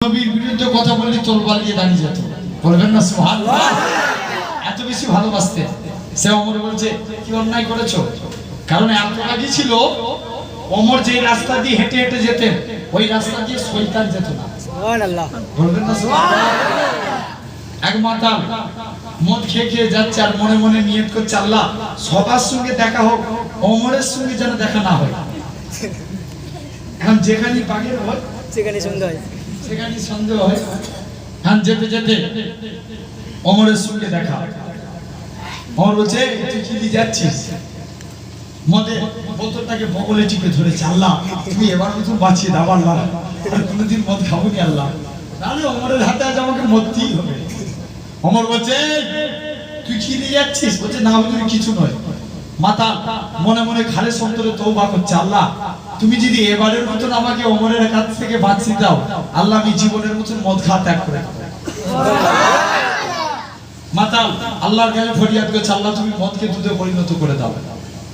নবীর বিরুদ্ধে কথা বললে তরবাল দিয়ে দাঁড়িয়ে যেত, বলবেন না সুবহানাল্লাহ? এত বেশি ভালোবাসতেন। সে ওমর বলছে কি অন্যায় করেছো? কারণ এত রাগী ছিল ওমর, যে রাস্তা দিয়ে হেঁটে হেঁটে যেতেন ওই রাস্তা দিয়ে শয়তান যেত না। সুবহানাল্লাহ, বলবেন না সুবহানাল্লাহ? এক মাতাল মদ খেয়ে খেয়ে যাচ্ছে আর মনে মনে নিয়ত করছে আল্লাহ সবার সঙ্গে দেখা হোক, ওমরের সঙ্গে যেন দেখা না হয়। এখন যেখানে বাগের হয় সেখানে সন্দেহ হয়। হ্যাঁ, যেতে যেতে ওমরের সঙ্গে দেখা। ওমর বলছে তুই কি দিয়ে যাচ্ছিস? মদে বোতলটাকে বগলে টিপে ধরেছে, আল্লাহ তুমি এবার মতো বাঁচিয়ে দাও আল্লাহ, আর কোনোদিন মদ খাবো নি আল্লাহ, নাহলে ওমরের হাতে আজ আমাকে মরতেই হবে। ওমর বলছে তুই কি দিয়ে যাচ্ছিস? বলছে না হুজুর কিছু নয়। মাতা মনে মনে খালেস অন্তরে তওবা করছে, আল্লাহ তুমি যদি এবারের মতন আমাকে ওমরের কাছ থেকে বাঁচিয়ে দাও, আল্লাহ আমি জীবনের মতন মদ খাওয়া ত্যাগ করে দেব। মাতা আল্লাহর কাছে ফরিয়াদ করছে, আল্লাহ তুমি মদকে দুধে পরিণত করে দাও।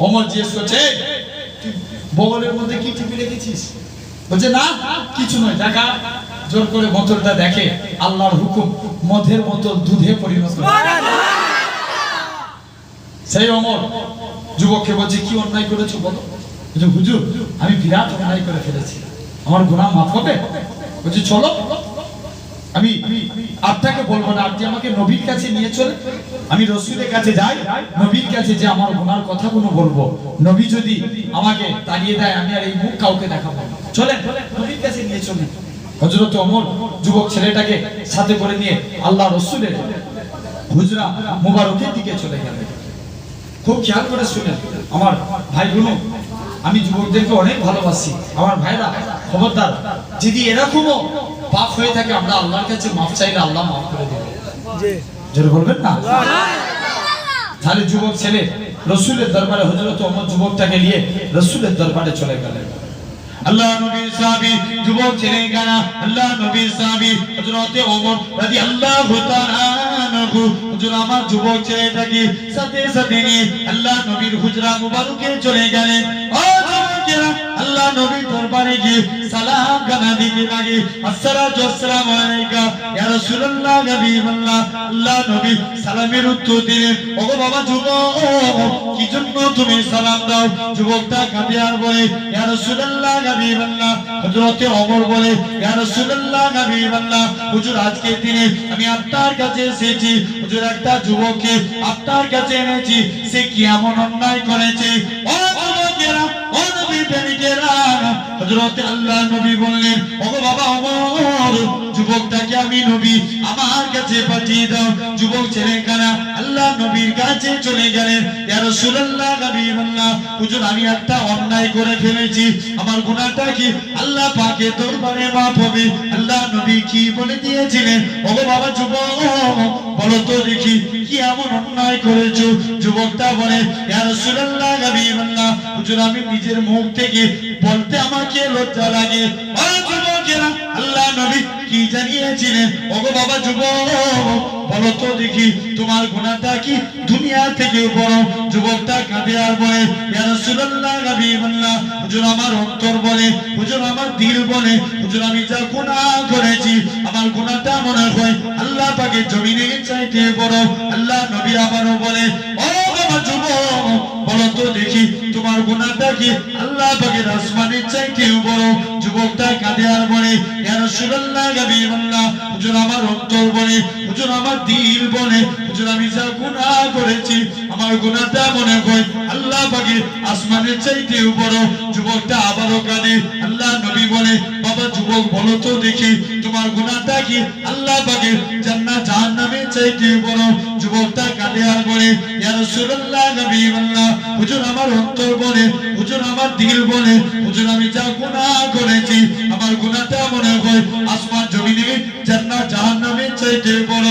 ওমর জিজ্ঞেস করছে তুই বগলের মধ্যে কি টিপে রেখেছিস? বলছে না কিছু নয়। দেখা জোর করে বোতলটা দেখে, আল্লাহর হুকুম মদের বোতল দুধে পরিণত করে। সেই ওমর যুবককে বলছে কি অন্যায় করেছো বলো? বলছে হুজুর আমি বিরাট অন্যায় করে ফেলেছি, আমার গুনাহ মাফ হবে? বলছে চলো আমি আপনাকে বলবো না, আপনি আমাকে নবীর কাছে নিয়ে চলে, আমি রাসূলের কাছে যাই, নবীর কাছে যে আমার গুনার কথাগুলো বলবো, নবী যদি আমাকে তাড়িয়ে দেয় আমি আর এই মুখ কাউকে দেখাবো না, চলেন নবীর কাছে নিয়ে চলেন। হযরত ওমর যুবক ছেলেটাকে সাথে করে নিয়ে আল্লাহ রাসূলের হুজরা মুবারকের দিকে চলে গেলেন। খুব খেয়াল করে শুনেন আমার ভাইগুলো, আমি যুবকদেরকে অনেক ভালোবাসি। আমার ভাইরা খবরদার, যদি এরকমও পাপ হয়ে থাকে আমরা আল্লাহর কাছে মাফ চাইলে আল্লাহ মাফ করে দেবে। জোরে বলবেন না? তাহলে যুবক ছেলে রাসূলের দরবারে, হযরত ওমর যুবকটাকে নিয়ে রাসূলের দরবারে চলে গেলেন। আল্লাহ নবীর সাহাবী যুবক ছেলে গানা, আল্লাহ নবীর সাহাবী হযরত ওমর রাদিয়াল্লাহু তাআলা আনহু হুজুর আমার যুবক ছেলেটাকে সাথে সাথে নিয়ে আল্লাহ নবীর হুজরা মুবারকে চলে গেলেন। ও যুবকেরা, আল্লাহ নবীর দরবারে গিয়ে সালাম গানা দিতে লাগে, আসসালাতু ওয়াসসালামু আলাইকা ইয়া রাসূলুল্লাহ হাবিবাল্লাহ। আল্লাহ নবী সালামের উত্তর দিলেন, ওগো বাবা যুবক কি জন্য তুমি সালাম দাও? যুবকটা কাঁদে আর বলে ইয়া রাসূলুল্লাহ হাবিবাল্লাহ। হযরত ওমর বলে ইয়া রাসূলুল্লাহ হাবিবাল্লাহ, হুজুর আজকের দিনে আমি আপনার কাছে এসেছি, হুজুর একটা যুবককে আপনার কাছে এনেছি, সে কি এমন অন্যায় করেছে? ও যুবকেরা, ও নবী প্রেমিকেরা, হযরত আল্লাহ নবী বললেন ওগো বাবা ওমর, যুবকটাকে আমি নবী আমার কাছে পাঠিয়ে দাও। যুবক ছেলেখানা আল্লাহ নবীর কাছে চলে গেলেন, ইয়া রাসূলুল্লাহ হাবিবাল্লাহ, হুজুর আমি একটা অন্যায় করে ফেলেছি, আমার গুনাহটা কি আল্লাহ পাকের দরবারে মাফ হবে? আল্লাহ নবী কি বলে দিয়েছিলেন? ওগো বাবা যুবক বলো তো দেখি কি এমন অন্যায় করেছো? যুবকটা বলে ইয়া রাসূলুল্লাহ হাবিবাল্লাহ, হুজুর আমি নিজের মুখ থেকে বলতে আমাকে লজ্জা লাগে। ও যুবকেরা, আল্লাহ নবী কি জানিয়েছিলেন? ওগো বাবা যুবক বলো তো দেখি তোমার গুনাহটা কি দুনিয়া থেকে বড়? যুবকটা কাঁদে আর বলে ইয়া রাসূলুল্লাহ হাবিবাল্লাহ, হুজুর আমার অন্তর বলে, হুজুর আমার দিল বলে, হুজুর আমি যা গুনাহ করেছি আমার গুনাহটা মনে হয় আল্লাহ পাকের জমিনের চাইতে বড়। আল্লাহ নবী আবারও বলে ও বাবা যুবক বলো তো দেখি তোমার গুনাহটা কি আল্লাহ পাকের আসমানের চাইতে বড়? যুবকটা কাঁদে আর বলে ইয়া রাসূলুল্লাহ হাবিবাল্লাহ, হুজুর আমার অন্তর বলে, হুজুর আমার দিল বলে, হুজুর আমি যা গুনাহ করেছি আমার গুনাহটা মনে হয় আল্লাহ পাকের আসমানের চাইতে বড়। যুবকটা আবারও কাঁদে। আল্লাহ নবী বলে বাবা যুবক বলো তো দেখি তোমার গুনাহটা কি আল্লাহ পাকের জান্নাত জাহান্নামের চাইতে বড়? যুবকটা কাঁদে আর বলে ইয়া রাসূলুল্লাহ হাবিবাল্লাহ, হুজুর আমার অন্তর বলে, হুজুর আমার দিল বলে, হুজুর আমি যা গুনাহ করেছি আমার গুনাহটা মনে হয় আসমান জমিনে জান্নাত জাহান্নামের চাইতে বড়।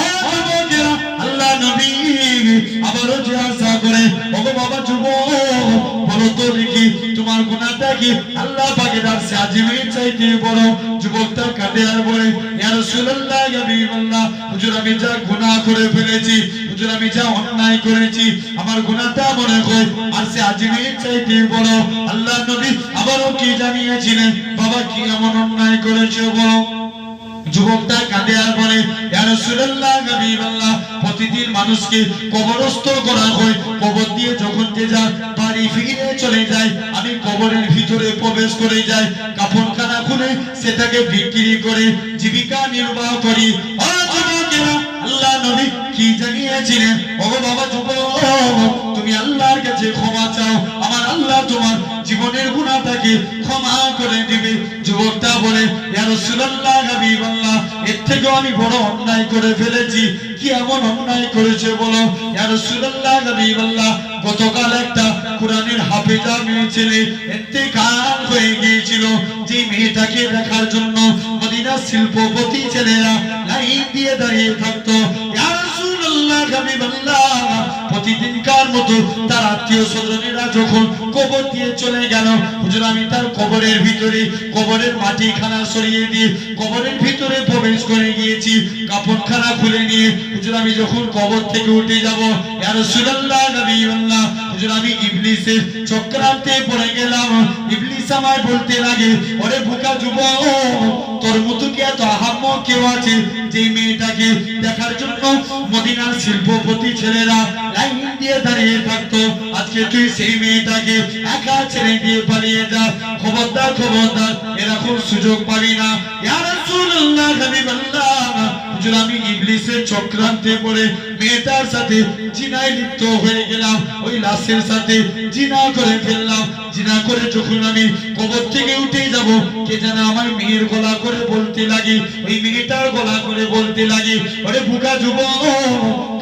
ও যুবকেরা, আল্লাহ নবী আবারও জিজ্ঞাসা করে ওগো বাবা যুবক বলো তো দেখি তোমার গুনাহটা কি আল্লাহ পাকের আরশে আজিমের চাইতে বড়? যুবকটা কাঁদে আর বলে ইয়া রাসূলুল্লাহ হাবিবাল্লাহ, হুজুর আমি যা গুনাহ করে ফেলেছি, হুজুর আমি যা অন্যায় করেছি আমার গুনাহটা মনে হয় আরশে আজিমের চাইতে বড়। আল্লাহ নবী আবারও কি জানিয়েছিলেন? বাবা কি এমন অন্যায় করেছো বলো? যুবকটা কাঁদে আর বলে, ইয়া রাসূলুল্লাহ হাবিবাল্লাহ, প্রতিদিন মানুষকে কবরস্থ করা হয়, কবর দিয়ে যখন যে যায় বাড়ি ফিরে চলে যায়, আমি কবরের ভিতরে প্রবেশ করে যাই, কাফনখানা খুলে সেটাকে বিক্রি করে জীবিকা নির্বাহ করি। ও যুবকেরা, আল্লাহ নবী কি জানিয়েছিলেন? ও বাবা যুবক, তুমি আল্লাহর কাছে ক্ষমা চাও, আমার আল্লাহ তোমার জীবনের গুনাহটাকে ক্ষমা করে দিবে। যুবকটা বলে, ইয়া রাসূলুল্লাহ হাবিবাল্লাহ, এর থেকেও আমি বড় অন্যায় করে ফেলেছি। কি এমন অন্যায় করেছে বলো? ইয়া রাসূলুল্লাহ হাবিবাল্লাহ, গতকাল একটা কোরআনের হাফেজা মেয়ে ছেলে ইন্তেকাল হয়ে গিয়েছিল। যে মেয়েটাকে দেখার জন্য মদিনার শিল্পপতি ছেলেরা লাইন দিয়ে দাঁড়িয়ে থাকতো। ইয়া রাসূলুল্লাহ হাবিবাল্লাহ, প্রতিদিনকার মতো তার আত্মীয় স্বজনেরা যখন কবর দিয়ে চলে গেল, হুজুর আমি তার কবরের ভিতরে কবরের মাটিখানা সরিয়ে দিয়ে কবরের ভিতরে প্রবেশ করে গিয়েছি, কাফনখানা খুলে নিয়ে হুজুর আমি যখন কবর থেকে উঠে যাব, ইয়া রাসূলুল্লাহ হাবিবাল্লাহ, হুজুর আমি ইবলিসের চক্রান্তে পড়ে গেলাম। ইবলিস আমায় বলতে লাগে, ওরে বোকা যুবক, তোর মতো কি এত আহাম্মক কেউ আছে যে মেয়েটাকে দেখার জন্য মদিনার শিল্পপতি ছেলেরা লাইন দিয়ে দাঁড়িয়ে থাকতো? আজকে তুই সেই মেয়েটাকে একা ছেড়ে দিয়ে পালিয়ে যা। খবরদার খবরদার, এরকম সুযোগ পাবি না। ইয়া রাসূলুল্লাহ হাবিবাল্লাহ, হুজুর আমি ইবলিসের চক্রান্তে পড়ে মেয়েটার সাথে জিনায় লিপ্ত হয়ে গেলাম, ওই লাশের সাথে জিনা করে ফেললাম। জিনা করে যখন আমি কবর থেকে উঠে যাব, কে যেন আমার মেয়ের গলা করে বলতে লাগে, ওই মেয়েটার গলা করে বলতে লাগে, ওরে বোকা যুবক,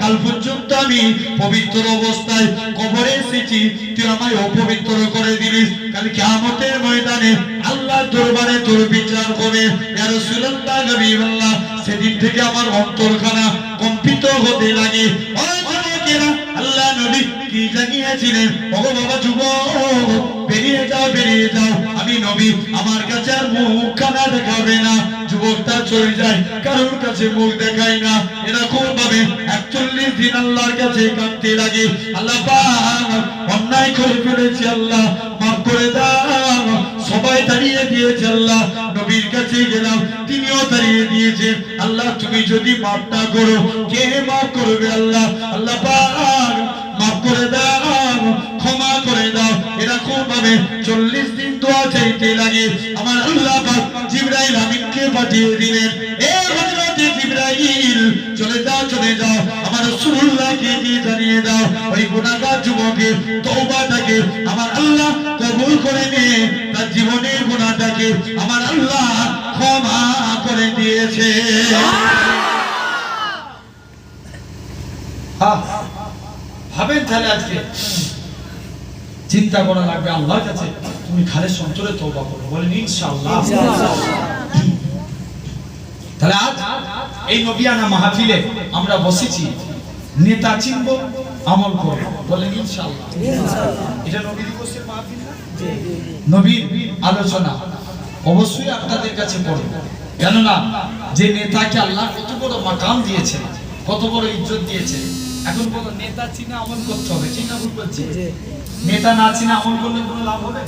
কাল পর্যন্ত আমি পবিত্র অবস্থায় কবরে এসেছি, তুই আমায় অপবিত্র করে দিলিস। কাল কিয়ামতের ময়দানে আল্লাহর দরবারে তোর বিচার হবে। ইয়া রাসূলুল্লাহ হাবিবাল্লাহ, সেদিন থেকে আমার অন্তরখানা কম্পিত হতে লাগে। ও যুবকেরা, আল্লাহ নবী কি জানিয়েছিলেন? ও বাবা যুবক, বেরিয়ে যাও বেরিয়ে যাও, আমি নবী, আমার কাছে আর মুখখানা দেখাবে না। যুবকটা চলে যায়, কারোর কাছে মুখ দেখায় না। এরকম ভাবে 41 দিন আল্লাহর কাছে কাঁদতে লাগে, আল্লাহ পাক, অন্যায় করে ফেলেছি, আল্লাহ মাফ করে দাও। সবাই দাঁড়িয়ে দিয়েছে, আল্লাহ নবীর কাছে গেলাম, তিনিও দাঁড়িয়ে দিয়েছে। আল্লাহ তুমি যদি মাফ না করো, কে মাফ করবে? আল্লাহ, আল্লাহ পাক মাফ করে দাও, ক্ষমা করে দাও। এরকম ভাবে 40 দিন দোয়া চাইতে লাগে। আমার আল্লাহ পাক জিবরাইল আমিনকে পাঠিয়ে দিলেন, এ হযরত জিবরাইল, চলে যাও চলে যাও, আমার রাসূলুল্লাহকে দিয়ে জানিয়ে দাও, ওই গুনাহগার যুবকের তওবাটাকে আমার আল্লাহ কবুল করে নিয়ে তার জীবনের গুনাহটাকে আমার আল্লাহ ক্ষমা করে দিয়েছে। ভাবেন তাহলে আজকে চিন্তা করা লাগবে আল্লাহর কাছে, তুমি খালেস অন্তরে তওবা করো, বলেন ইনশাআল্লাহ। তাহলে আজ এই নবিয়ানা মাহফিলে আমরা বসেছি, নেতা চিনবো, আমল করব, বলেন ইনশাআল্লাহ। এটা নবী দিবসের মাহফিল না, নবীর আলোচনা অবশ্যই আপনাদের কাছে পড়বে। কেননা যে নেতাকে আল্লাহ কত বড় মাকাম দিয়েছেন, কত বড় ইজ্জত দিয়েছে, এখন বলো নেতা চিনে আমল করতে হবে, চিনা ভুল করছে, নেতা না চিনে আমল করলে কোনো লাভ হবে?